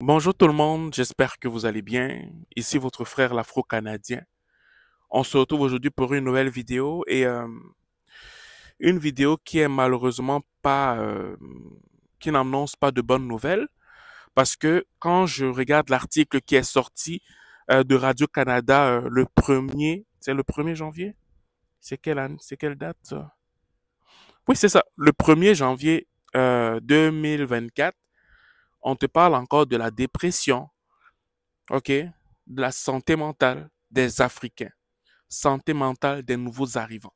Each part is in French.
Bonjour tout le monde, j'espère que vous allez bien. Ici votre frère l'Afro-Canadien. On se retrouve aujourd'hui pour une nouvelle vidéo et une vidéo qui est malheureusement pas, qui n'annonce pas de bonnes nouvelles parce que quand je regarde l'article qui est sorti de Radio-Canada le premier, c'est le 1er janvier? C'est quelle année, c'est quelle date ça? Oui, c'est ça, le 1er janvier 2024, on te parle encore de la dépression, ok, de la santé mentale des Africains, santé mentale des nouveaux arrivants.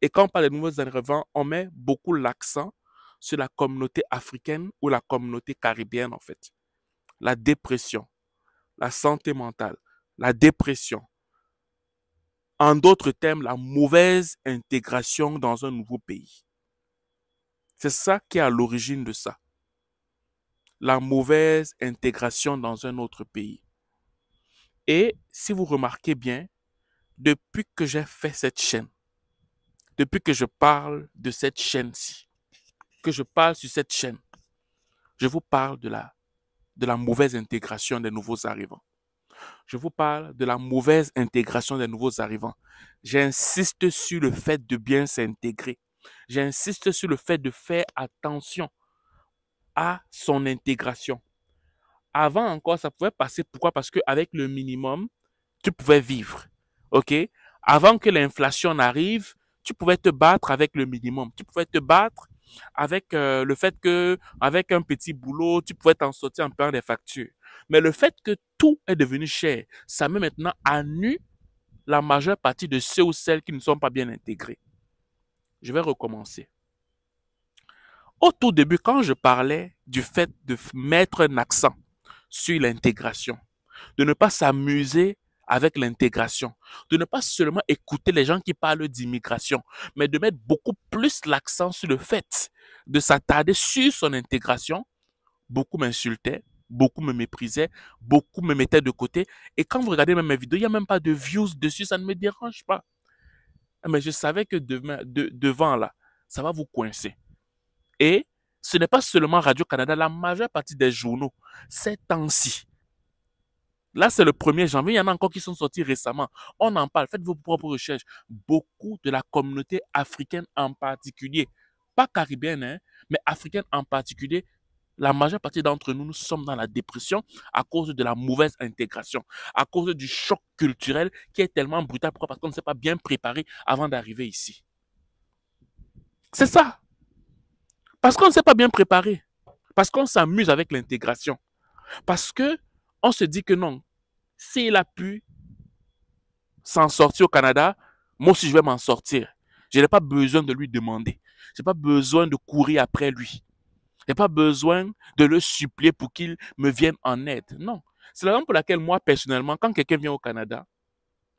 Et quand on parle des nouveaux arrivants, on met beaucoup l'accent sur la communauté africaine ou la communauté caribéenne, en fait. La dépression, la santé mentale, la dépression. En d'autres termes, la mauvaise intégration dans un nouveau pays. C'est ça qui est à l'origine de ça. La mauvaise intégration dans un autre pays. Et si vous remarquez bien, depuis que j'ai fait cette chaîne, depuis que je parle de cette chaîne-ci, que je parle sur cette chaîne, je vous parle de la mauvaise intégration des nouveaux arrivants. Je vous parle de la mauvaise intégration des nouveaux arrivants. J'insiste sur le fait de bien s'intégrer. J'insiste sur le fait de faire attention à son intégration. Avant encore, ça pouvait passer. Pourquoi? Parce qu'avec le minimum, tu pouvais vivre. OK? Avant que l'inflation n'arrive, tu pouvais te battre avec le minimum. Tu pouvais te battre avec le fait que, avec un petit boulot, tu pouvais t'en sortir en payant des factures. Mais le fait que tout est devenu cher, ça met maintenant à nu la majeure partie de ceux ou celles qui ne sont pas bien intégrés. Je vais recommencer. Au tout début, quand je parlais du fait de mettre un accent sur l'intégration, de ne pas s'amuser avec l'intégration, de ne pas seulement écouter les gens qui parlent d'immigration, mais de mettre beaucoup plus l'accent sur le fait de s'attarder sur son intégration. Beaucoup m'insultaient, beaucoup me méprisaient, beaucoup me mettaient de côté. Et quand vous regardez même mes vidéos, il n'y a même pas de views dessus, ça ne me dérange pas. Mais je savais que devant là, ça va vous coincer. Et ce n'est pas seulement Radio-Canada, la majeure partie des journaux, ces temps-ci, là, c'est le 1er janvier. Il y en a encore qui sont sortis récemment. On en parle. Faites vos propres recherches. Beaucoup de la communauté africaine en particulier, pas caribéenne, hein, mais africaine en particulier, la majeure partie d'entre nous, nous sommes dans la dépression à cause de la mauvaise intégration, à cause du choc culturel qui est tellement brutal. Pourquoi? Parce qu'on ne s'est pas bien préparé avant d'arriver ici. C'est ça. Parce qu'on ne s'est pas bien préparé. Parce qu'on s'amuse avec l'intégration. Parce que on se dit que non, s'il a pu s'en sortir au Canada, moi aussi je vais m'en sortir. Je n'ai pas besoin de lui demander. Je n'ai pas besoin de courir après lui. Je n'ai pas besoin de le supplier pour qu'il me vienne en aide. Non. C'est la raison pour laquelle moi, personnellement, quand quelqu'un vient au Canada,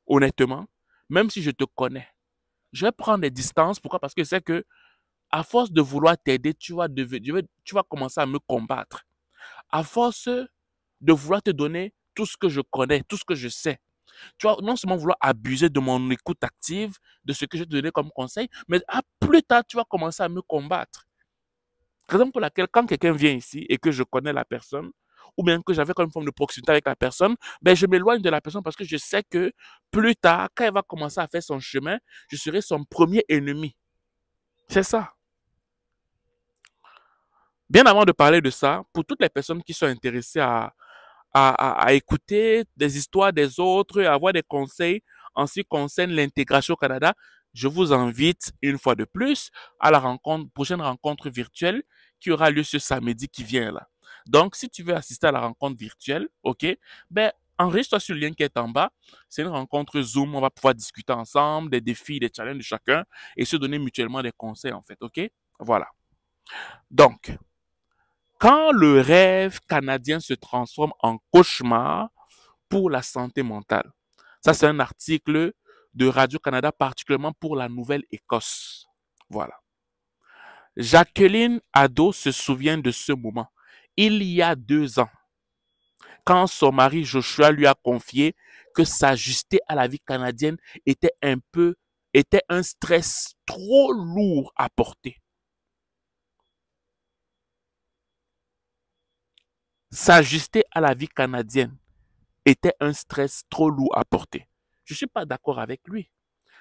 honnêtement, même si je te connais, je vais prendre des distances. Pourquoi? Parce que c'est que, à force de vouloir t'aider, tu vas commencer à me combattre. À force de vouloir te donner tout ce que je connais, tout ce que je sais, tu vas non seulement vouloir abuser de mon écoute active, de ce que je te donnais comme conseil, mais plus tard, tu vas commencer à me combattre. Raison pour laquelle, quand quelqu'un vient ici et que je connais la personne, ou bien que j'avais comme une forme de proximité avec la personne, ben je m'éloigne de la personne parce que je sais que plus tard, quand elle va commencer à faire son chemin, je serai son premier ennemi. C'est ça. Bien avant de parler de ça, pour toutes les personnes qui sont intéressées à écouter des histoires des autres, à avoir des conseils en ce qui concerne l'intégration au Canada, je vous invite une fois de plus à la prochaine rencontre virtuelle qui aura lieu ce samedi qui vient là. Donc, si tu veux assister à la rencontre virtuelle, ok, ben, enregistre-toi sur le lien qui est en bas. C'est une rencontre Zoom. On va pouvoir discuter ensemble des défis, des challenges de chacun et se donner mutuellement des conseils, en fait, ok? Voilà. Donc, quand le rêve canadien se transforme en cauchemar pour la santé mentale. Ça, c'est un article de Radio-Canada, particulièrement pour la Nouvelle-Écosse. Voilà. Jacqueline Ado se souvient de ce moment. Il y a 2 ans, quand son mari Joshua lui a confié que s'ajuster à la vie canadienne était un stress trop lourd à porter. s'ajuster à la vie canadienne était un stress trop lourd à porter. Je ne suis pas d'accord avec lui.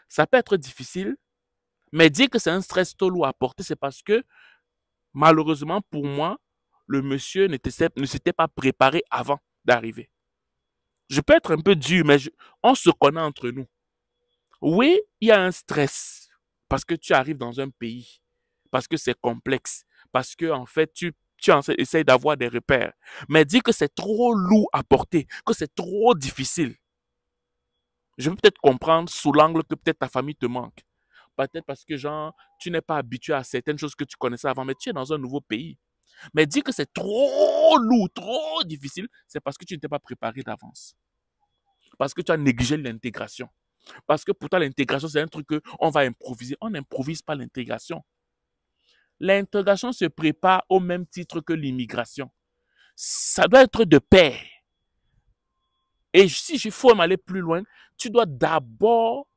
Ça peut être difficile, mais dire que c'est un stress trop lourd à porter, c'est parce que, malheureusement pour moi, le monsieur ne s'était pas préparé avant d'arriver. Je peux être un peu dur, mais on se connaît entre nous. Oui, il y a un stress parce que tu arrives dans un pays, parce que c'est complexe, parce que en fait tu essayes d'avoir des repères. Mais dire que c'est trop lourd à porter, que c'est trop difficile, je peux peut-être comprendre sous l'angle que peut-être ta famille te manque. Peut-être parce que genre, tu n'es pas habitué à certaines choses que tu connaissais avant, mais tu es dans un nouveau pays. Mais dire que c'est trop lourd, trop difficile, c'est parce que tu ne t'es pas préparé d'avance. Parce que tu as négligé l'intégration. Parce que pour toi, l'intégration, c'est un truc qu'on va improviser. On n'improvise pas l'intégration. L'intégration se prépare au même titre que l'immigration. Ça doit être de pair. Et si il faut aller plus loin, tu dois d'abord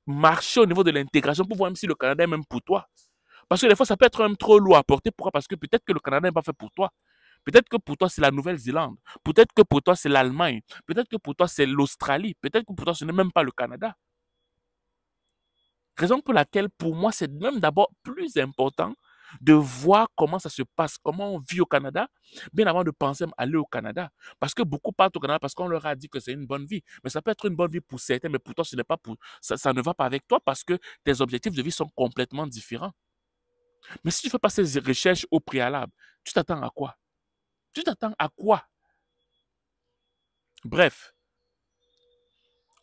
marcher au niveau de l'intégration pour voir même si le Canada est même pour toi. Parce que des fois, ça peut être même trop lourd à porter. Pourquoi? Parce que peut-être que le Canada n'est pas fait pour toi. Peut-être que pour toi, c'est la Nouvelle-Zélande. Peut-être que pour toi, c'est l'Allemagne. Peut-être que pour toi, c'est l'Australie. Peut-être que pour toi, ce n'est même pas le Canada. Raison pour laquelle, pour moi, c'est même d'abord plus important de voir comment ça se passe, comment on vit au Canada, bien avant de penser à aller au Canada. Parce que beaucoup partent au Canada parce qu'on leur a dit que c'est une bonne vie. Mais ça peut être une bonne vie pour certains, mais pour toi, ce n'est pas pour, ça ne va pas avec toi parce que tes objectifs de vie sont complètement différents. Mais si tu fais pas ces recherches au préalable, tu t'attends à quoi? Tu t'attends à quoi? Bref,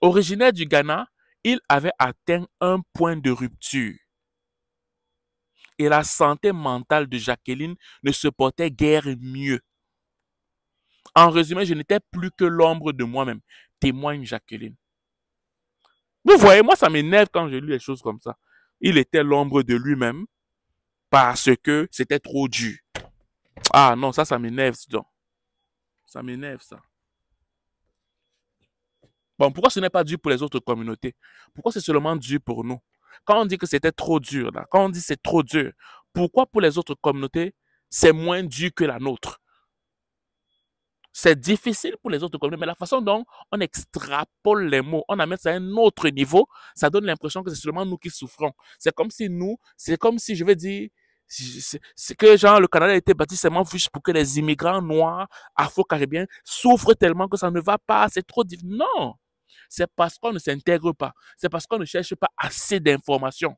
originaire du Ghana, il avait atteint un point de rupture. Et la santé mentale de Jacqueline ne se portait guère mieux. En résumé, je n'étais plus que l'ombre de moi-même, témoigne Jacqueline. Vous voyez, moi, ça m'énerve quand je lis les choses comme ça. Il était l'ombre de lui-même parce que c'était trop dur. Ah non, ça m'énerve, donc. Ça m'énerve, ça. Bon, pourquoi ce n'est pas dur pour les autres communautés? Pourquoi c'est seulement dur pour nous? Quand on dit que c'était trop dur, là, quand on dit c'est trop dur, pourquoi pour les autres communautés, c'est moins dur que la nôtre? C'est difficile pour les autres communautés, mais la façon dont on extrapole les mots, on amène ça à un autre niveau, ça donne l'impression que c'est seulement nous qui souffrons. C'est comme si, je vais dire, c'est que genre le Canada a été bâti seulement juste pour que les immigrants noirs, afro-caribéens souffrent tellement que ça ne va pas, c'est trop difficile. Non! C'est parce qu'on ne s'intègre pas. C'est parce qu'on ne cherche pas assez d'informations.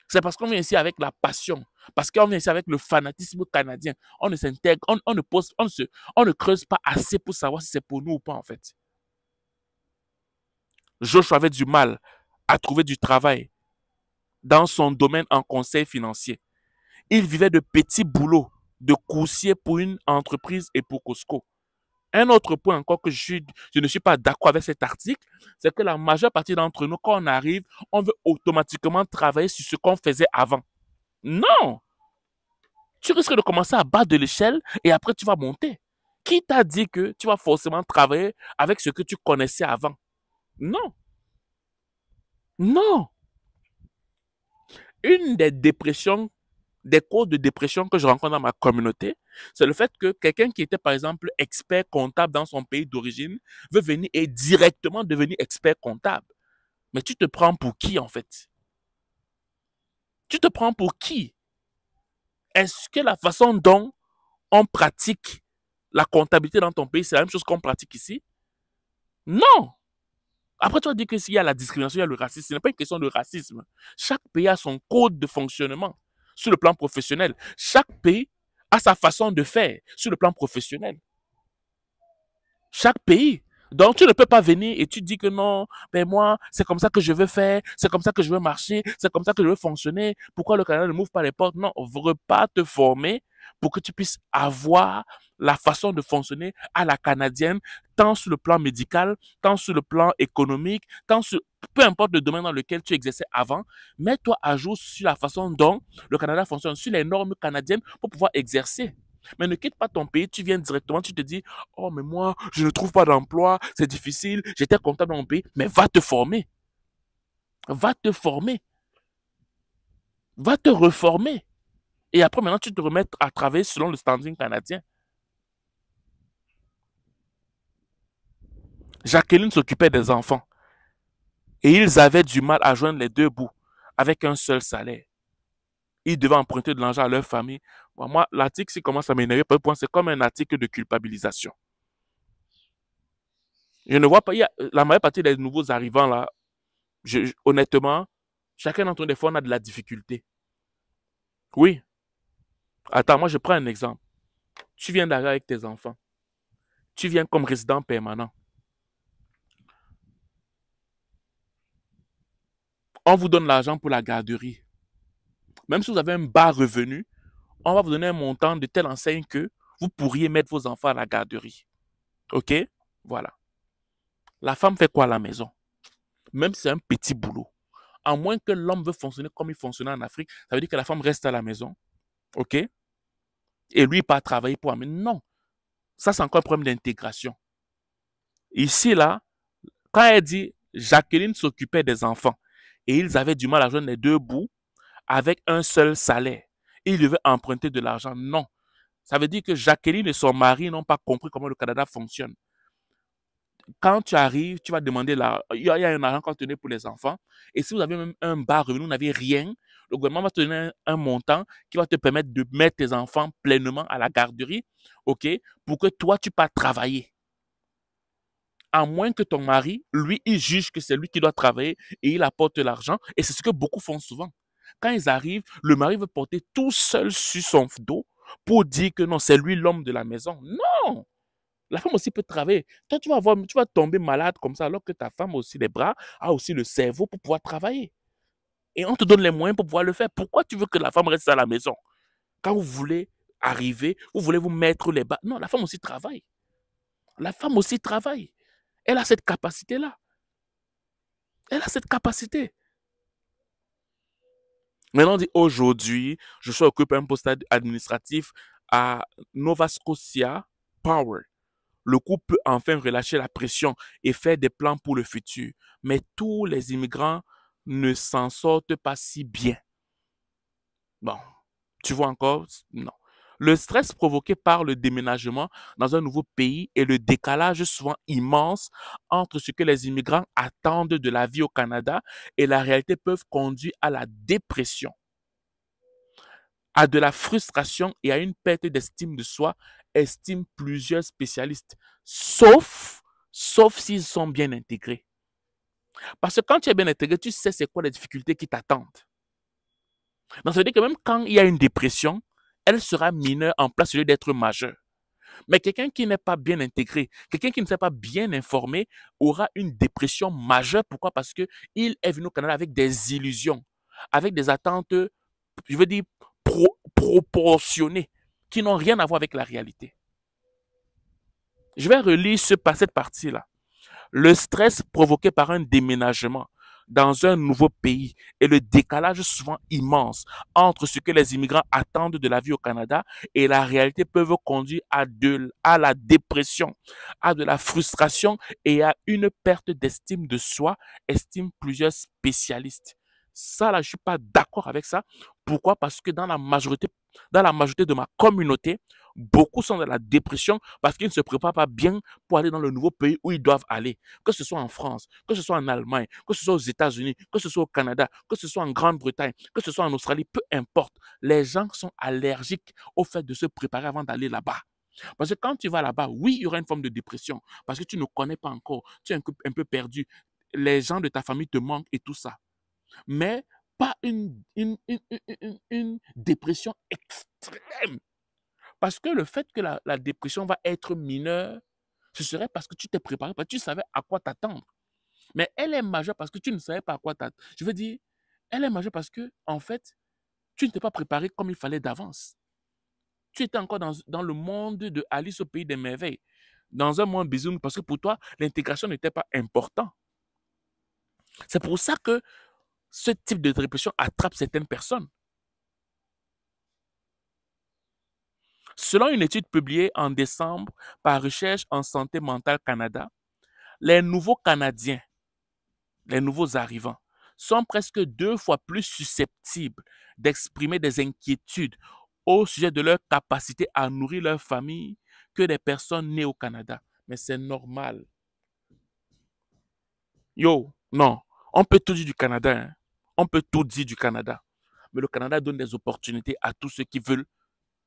C'est parce qu'on vient ici avec la passion. Parce qu'on vient ici avec le fanatisme canadien. On ne s'intègre, on ne creuse pas assez pour savoir si c'est pour nous ou pas, en fait. Joshua avait du mal à trouver du travail dans son domaine en conseil financier. Il vivait de petits boulots, de coursier pour une entreprise et pour Costco. Un autre point encore que je ne suis pas d'accord avec cet article, c'est que la majeure partie d'entre nous, quand on arrive, on veut automatiquement travailler sur ce qu'on faisait avant. Non! Tu risques de commencer à bas de l'échelle et après tu vas monter. Qui t'a dit que tu vas forcément travailler avec ce que tu connaissais avant? Non! Non! Une des dépressions, des causes de dépression que je rencontre dans ma communauté, c'est le fait que quelqu'un qui était par exemple expert comptable dans son pays d'origine veut venir et directement devenir expert comptable. Mais tu te prends pour qui en fait? Tu te prends pour qui? Est-ce que la façon dont on pratique la comptabilité dans ton pays, c'est la même chose qu'on pratique ici? Non! Après, tu vas dire que s'il y a la discrimination, il y a le racisme. Ce n'est pas une question de racisme. Chaque pays a son code de fonctionnement sur le plan professionnel. Chaque pays a sa façon de faire sur le plan professionnel. Chaque pays. Donc, tu ne peux pas venir et tu dis que non, ben moi, c'est comme ça que je veux faire, c'est comme ça que je veux marcher, c'est comme ça que je veux fonctionner. Pourquoi le Canada ne m'ouvre pas les portes? Non, on ne veut pas te former pour que tu puisses avoir la façon de fonctionner à la canadienne, tant sur le plan médical, tant sur le plan économique, tant sur peu importe le domaine dans lequel tu exerçais avant, mets-toi à jour sur la façon dont le Canada fonctionne, sur les normes canadiennes pour pouvoir exercer. Mais ne quitte pas ton pays, tu viens directement, tu te dis, oh, mais moi, je ne trouve pas d'emploi, c'est difficile, j'étais comptable dans mon pays. Mais va te former. Va te former. Va te reformer. Et après, maintenant, tu te remets à travailler selon le standing canadien. Jacqueline s'occupait des enfants et ils avaient du mal à joindre les deux bouts avec un seul salaire. Ils devaient emprunter de l'argent à leur famille. Bon, moi, l'article, s'il commence à m'énerver, c'est comme un article de culpabilisation. Je ne vois pas, la majeure partie des nouveaux arrivants là, honnêtement, chacun d'entre nous, des fois, on a de la difficulté. Oui. Attends, moi, je prends un exemple. Tu viens d'arriver avec tes enfants. Tu viens comme résident permanent. On vous donne l'argent pour la garderie. Même si vous avez un bas revenu, on va vous donner un montant de telle enseigne que vous pourriez mettre vos enfants à la garderie. OK? Voilà. La femme fait quoi à la maison? Même si c'est un petit boulot. À moins que l'homme veut fonctionner comme il fonctionnait en Afrique, ça veut dire que la femme reste à la maison. OK? Et lui, pas travailler pour amener. Non. Ça, c'est encore un problème d'intégration. Ici, là, quand elle dit Jacqueline s'occupait des enfants et ils avaient du mal à joindre les deux bouts avec un seul salaire, ils devaient emprunter de l'argent. Non. Ça veut dire que Jacqueline et son mari n'ont pas compris comment le Canada fonctionne. Quand tu arrives, tu vas demander il y a un argent qu'on tenait pour les enfants. Et si vous avez même un bas revenu, vous n'avez rien, le gouvernement va te donner un montant qui va te permettre de mettre tes enfants pleinement à la garderie, OK, pour que toi, tu puisses travailler. À moins que ton mari, lui, il juge que c'est lui qui doit travailler et il apporte l'argent. Et c'est ce que beaucoup font souvent. Quand ils arrivent, le mari veut porter tout seul sur son dos pour dire que non, c'est lui l'homme de la maison. Non! La femme aussi peut travailler. Toi, tu vas tomber malade comme ça, alors que ta femme a aussi les bras, a aussi le cerveau pour pouvoir travailler. Et on te donne les moyens pour pouvoir le faire. Pourquoi tu veux que la femme reste à la maison? Quand vous voulez arriver, vous voulez vous mettre les bas. Non, la femme aussi travaille. La femme aussi travaille. Elle a cette capacité-là. Elle a cette capacité. Maintenant, on dit aujourd'hui, je suis occupé un poste administratif à Nova Scotia Power. Le couple peut enfin relâcher la pression et faire des plans pour le futur. Mais tous les immigrants ne s'en sortent pas si bien. Bon, tu vois encore? Non. Le stress provoqué par le déménagement dans un nouveau pays et le décalage souvent immense entre ce que les immigrants attendent de la vie au Canada et la réalité peuvent conduire à la dépression, à de la frustration et à une perte d'estime de soi, estiment plusieurs spécialistes. Sauf s'ils sont bien intégrés. Parce que quand tu es bien intégré, tu sais c'est quoi les difficultés qui t'attendent. Donc ça veut dire que même quand il y a une dépression, elle sera mineure en place au lieu d'être majeure. Mais quelqu'un qui n'est pas bien intégré, quelqu'un qui ne s'est pas bien informé, aura une dépression majeure. Pourquoi? Parce qu'il est venu au Canada avec des illusions, avec des attentes, je veux dire, proportionnées, qui n'ont rien à voir avec la réalité. Je vais relire cette partie-là. Le stress provoqué par un déménagement dans un nouveau pays et le décalage souvent immense entre ce que les immigrants attendent de la vie au Canada et la réalité peuvent conduire à la dépression, à de la frustration et à une perte d'estime de soi, estiment plusieurs spécialistes. Ça, là, je ne suis pas d'accord avec ça. Pourquoi? Parce que dans la majorité de ma communauté, beaucoup sont dans la dépression parce qu'ils ne se préparent pas bien pour aller dans le nouveau pays où ils doivent aller. Que ce soit en France, que ce soit en Allemagne, que ce soit aux États-Unis, que ce soit au Canada, que ce soit en Grande-Bretagne, que ce soit en Australie, peu importe. Les gens sont allergiques au fait de se préparer avant d'aller là-bas. Parce que quand tu vas là-bas, oui, il y aura une forme de dépression parce que tu ne connais pas encore, tu es un peu perdu. Les gens de ta famille te manquent et tout ça. Mais pas une dépression extrême. Parce que le fait que la dépression va être mineure, ce serait parce que tu t'es préparé, parce que tu savais à quoi t'attendre. Mais elle est majeure parce que tu ne savais pas à quoi t'attendre. Je veux dire, elle est majeure parce que, en fait, tu ne t'es pas préparé comme il fallait d'avance. Tu étais encore dans le monde de Alice au pays des merveilles. Dans un monde bisounours, parce que pour toi, l'intégration n'était pas important. C'est pour ça que ce type de dépression attrape certaines personnes. Selon une étude publiée en décembre par Recherche en santé mentale Canada, les nouveaux Canadiens, les nouveaux arrivants, sont presque 2 fois plus susceptibles d'exprimer des inquiétudes au sujet de leur capacité à nourrir leur famille que des personnes nées au Canada. Mais c'est normal. Yo, non. On peut tout dire du Canada, hein. On peut tout dire du Canada. Mais le Canada donne des opportunités à tous ceux qui veulent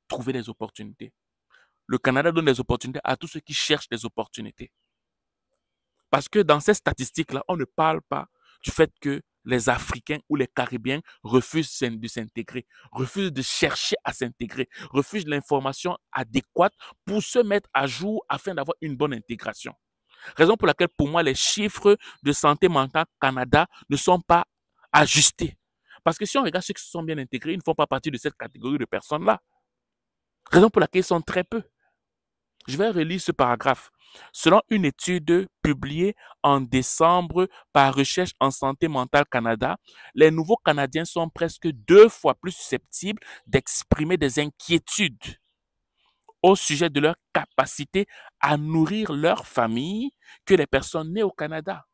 trouver des opportunités. Le Canada donne des opportunités à tous ceux qui cherchent des opportunités. Parce que dans ces statistiques-là, on ne parle pas du fait que les Africains ou les Caribéens refusent de s'intégrer, refusent de chercher à s'intégrer, refusent l'information adéquate pour se mettre à jour afin d'avoir une bonne intégration. Raison pour laquelle, pour moi, les chiffres de santé mentale Canada ne sont pas ajustés. Parce que si on regarde ceux qui se sont bien intégrés, ils ne font pas partie de cette catégorie de personnes-là. Raison pour laquelle ils sont très peu. Je vais relire ce paragraphe. Selon une étude publiée en décembre par Recherche en santé mentale Canada, les nouveaux Canadiens sont presque 2 fois plus susceptibles d'exprimer des inquiétudes au sujet de leur capacité à nourrir leur famille que les personnes nées au Canada.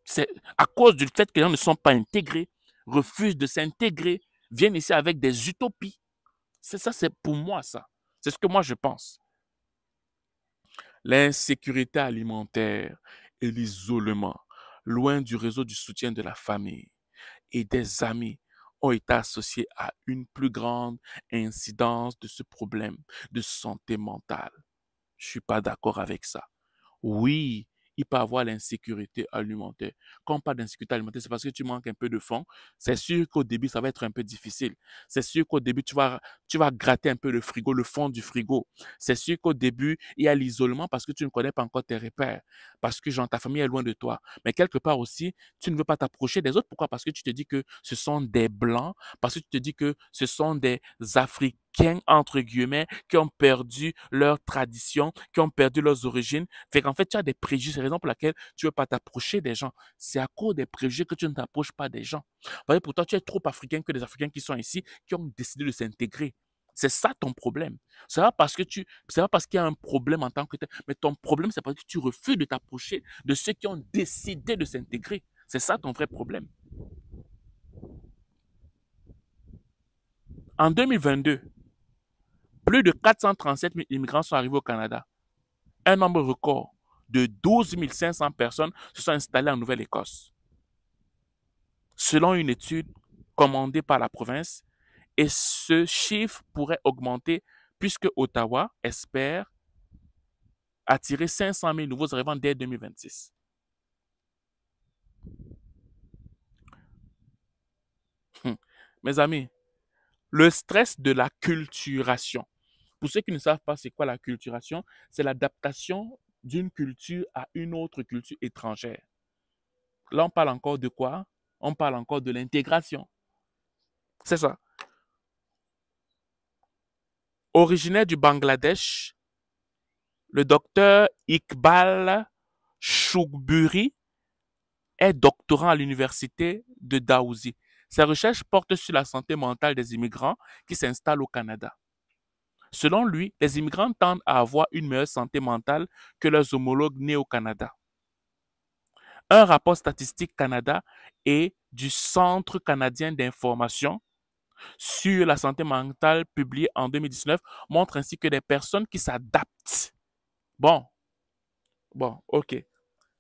C'est à cause du fait que les gens ne sont pas intégrés, refusent de s'intégrer, viennent ici avec des utopies. C'est ça, c'est pour moi ça. C'est ce que moi je pense. L'insécurité alimentaire et l'isolement, loin du réseau du soutien de la famille et des amis, ont été associés à une plus grande incidence de ce problème de santé mentale. Je ne suis pas d'accord avec ça. Oui, il peut y avoir l'insécurité alimentaire. Quand on parle d'insécurité alimentaire, c'est parce que tu manques un peu de fonds. C'est sûr qu'au début, ça va être un peu difficile. C'est sûr qu'au début, tu vas gratter un peu le frigo, le fond du frigo. C'est sûr qu'au début, il y a l'isolement parce que tu ne connais pas encore tes repères. Parce que genre, ta famille est loin de toi. Mais quelque part aussi, tu ne veux pas t'approcher des autres. Pourquoi? Parce que tu te dis que ce sont des Blancs, parce que tu te dis que ce sont des Africains, entre guillemets, qui ont perdu leur tradition, qui ont perdu leurs origines. Fait qu'en fait, tu as des préjugés. C'est la raison pour laquelle tu ne veux pas t'approcher des gens. C'est à cause des préjugés que tu ne t'approches pas des gens. Parce que pour toi, tu es trop africain que les Africains qui sont ici, qui ont décidé de s'intégrer. C'est ça ton problème. C'est pas parce qu'il y a un problème en tant que tel, mais ton problème, c'est parce que tu refuses de t'approcher de ceux qui ont décidé de s'intégrer. C'est ça ton vrai problème. En 2022, plus de 437 000 immigrants sont arrivés au Canada. Un nombre record de 12 500 personnes se sont installées en Nouvelle-Écosse. Selon une étude commandée par la province, et ce chiffre pourrait augmenter puisque Ottawa espère attirer 500 000 nouveaux arrivants dès 2026. Mes amis, le stress de la culturation. Pour ceux qui ne savent pas c'est quoi la culturation, c'est l'adaptation d'une culture à une autre culture étrangère. Là, on parle encore de quoi? On parle encore de l'intégration. C'est ça. Originaire du Bangladesh, le docteur Iqbal Chouburi est doctorant à l'université de Dawuzi. Ses recherches portent sur la santé mentale des immigrants qui s'installent au Canada. Selon lui, les immigrants tendent à avoir une meilleure santé mentale que leurs homologues nés au Canada. Un rapport statistique Canada et du Centre canadien d'information sur la santé mentale publié en 2019 montre ainsi que des personnes qui s'adaptent. Bon, ok.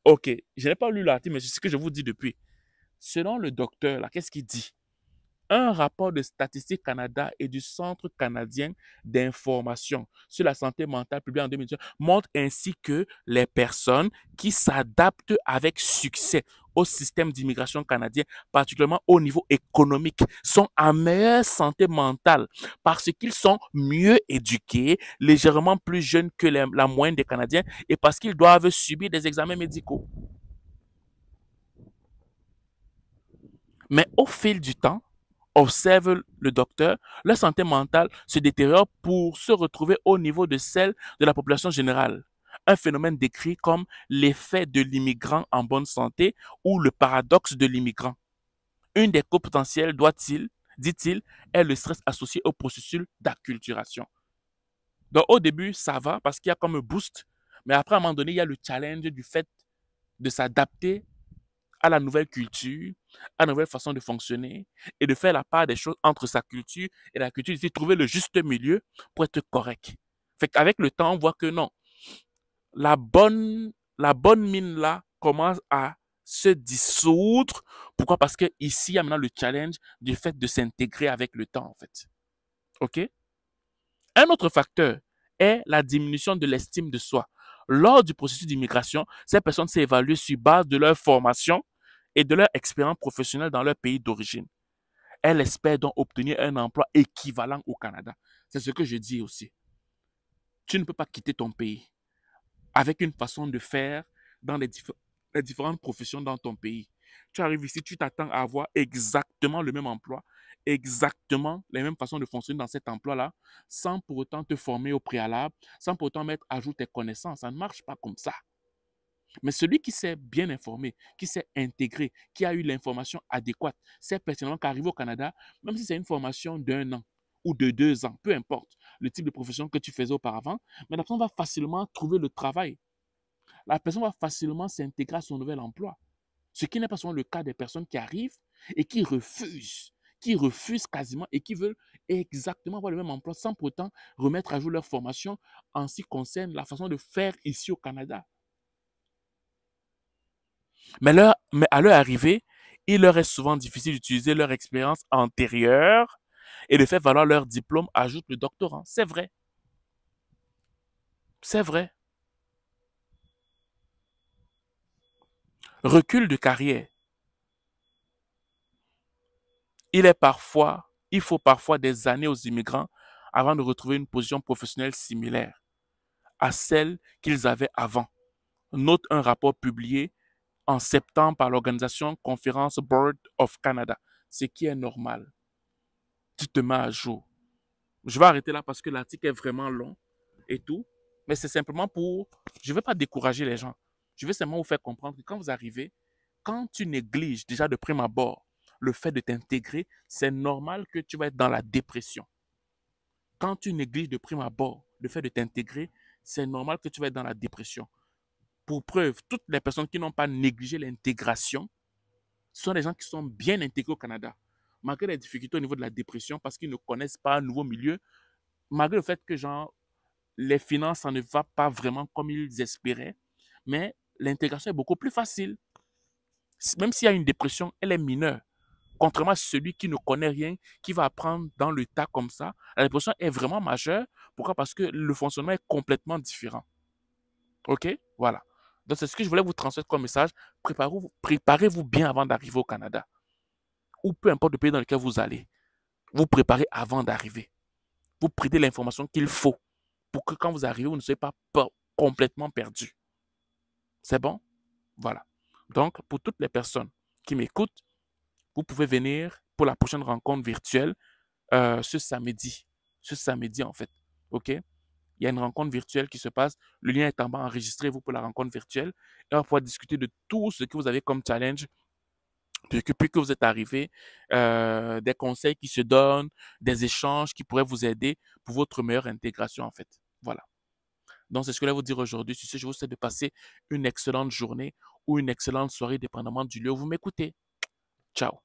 Ok, je n'ai pas lu l'article, mais c'est ce que je vous dis depuis. Selon le docteur, là, qu'est-ce qu'il dit? Un rapport de Statistique Canada et du Centre canadien d'information sur la santé mentale publié en 2018 montre ainsi que les personnes qui s'adaptent avec succès au système d'immigration canadien, particulièrement au niveau économique, sont en meilleure santé mentale parce qu'ils sont mieux éduqués, légèrement plus jeunes que la moyenne des Canadiens et parce qu'ils doivent subir des examens médicaux. Mais au fil du temps, observe le docteur, leur santé mentale se détériore pour se retrouver au niveau de celle de la population générale. Un phénomène décrit comme l'effet de l'immigrant en bonne santé ou le paradoxe de l'immigrant. Une des causes potentielles, dit-il, est le stress associé au processus d'acculturation. Donc au début, ça va parce qu'il y a comme un boost, mais après à un moment donné, il y a le challenge du fait de s'adapter à la nouvelle culture, à la nouvelle façon de fonctionner et de faire la part des choses entre sa culture et la culture, ici, trouver le juste milieu pour être correct. Fait qu'avec le temps, on voit que non, la bonne la bonne mine là commence à se dissoudre. Pourquoi? Parce que ici, il y a maintenant le challenge du fait de s'intégrer avec le temps, en fait. OK? Un autre facteur est la diminution de l'estime de soi. Lors du processus d'immigration, ces personnes s'évaluent sur base de leur formation et de leur expérience professionnelle dans leur pays d'origine. Elles espèrent donc obtenir un emploi équivalent au Canada. C'est ce que je dis aussi. Tu ne peux pas quitter ton pays avec une façon de faire dans les différentes professions dans ton pays. Tu arrives ici, tu t'attends à avoir exactement le même emploi, exactement les mêmes façons de fonctionner dans cet emploi-là, sans pour autant te former au préalable, sans pour autant mettre à jour tes connaissances. Ça ne marche pas comme ça. Mais celui qui s'est bien informé, qui s'est intégré, qui a eu l'information adéquate, sait pertinemment qu'arriver au Canada, même si c'est une formation d'un an ou de 2 ans, peu importe le type de profession que tu faisais auparavant, mais la personne va facilement trouver le travail. La personne va facilement s'intégrer à son nouvel emploi. Ce qui n'est pas souvent le cas des personnes qui arrivent et qui refusent quasiment et qui veulent exactement avoir le même emploi sans pour autant remettre à jour leur formation en ce qui concerne la façon de faire ici au Canada. Mais à leur arrivée, il leur est souvent difficile d'utiliser leur expérience antérieure et de faire valoir leur diplôme, ajoute le doctorant. C'est vrai. C'est vrai. Recul de carrière. Il faut parfois des années aux immigrants avant de retrouver une position professionnelle similaire à celle qu'ils avaient avant. Note un rapport publié en septembre par l'organisation Conference Board of Canada, ce qui est normal. Tu te mets à jour. Je vais arrêter là parce que l'article est vraiment long et tout, mais c'est simplement pour... Je ne vais pas décourager les gens. Je vais simplement vous faire comprendre que quand vous arrivez, quand tu négliges déjà de prime abord le fait de t'intégrer, c'est normal que tu vas être dans la dépression. Quand tu négliges de prime abord le fait de t'intégrer, c'est normal que tu vas être dans la dépression. Pour preuve, toutes les personnes qui n'ont pas négligé l'intégration sont des gens qui sont bien intégrés au Canada. Malgré les difficultés au niveau de la dépression, parce qu'ils ne connaissent pas un nouveau milieu, malgré le fait que genre, les finances, ça ne va pas vraiment comme ils espéraient, mais l'intégration est beaucoup plus facile. Même s'il y a une dépression, elle est mineure. Contrairement à celui qui ne connaît rien, qui va apprendre dans le tas comme ça, la dépression est vraiment majeure. Pourquoi? Parce que le fonctionnement est complètement différent. OK? Voilà. Donc, c'est ce que je voulais vous transmettre comme message. Préparez-vous bien avant d'arriver au Canada. Ou peu importe le pays dans lequel vous allez. Vous préparez avant d'arriver. Vous prenez l'information qu'il faut pour que quand vous arrivez, vous ne soyez pas complètement perdu. C'est bon? Voilà. Donc, pour toutes les personnes qui m'écoutent, vous pouvez venir pour la prochaine rencontre virtuelle ce samedi. Ce samedi, en fait. OK? Il y a une rencontre virtuelle qui se passe. Le lien est en bas. Enregistrez-vous pour la rencontre virtuelle. Et on va pouvoir discuter de tout ce que vous avez comme challenge depuis que vous êtes arrivé, des conseils qui se donnent, des échanges qui pourraient vous aider pour votre meilleure intégration, en fait. Voilà. Donc, c'est ce que je vais vous dire aujourd'hui. Sur ce, je vous souhaite de passer une excellente journée ou une excellente soirée, dépendamment du lieu où vous m'écoutez. Ciao.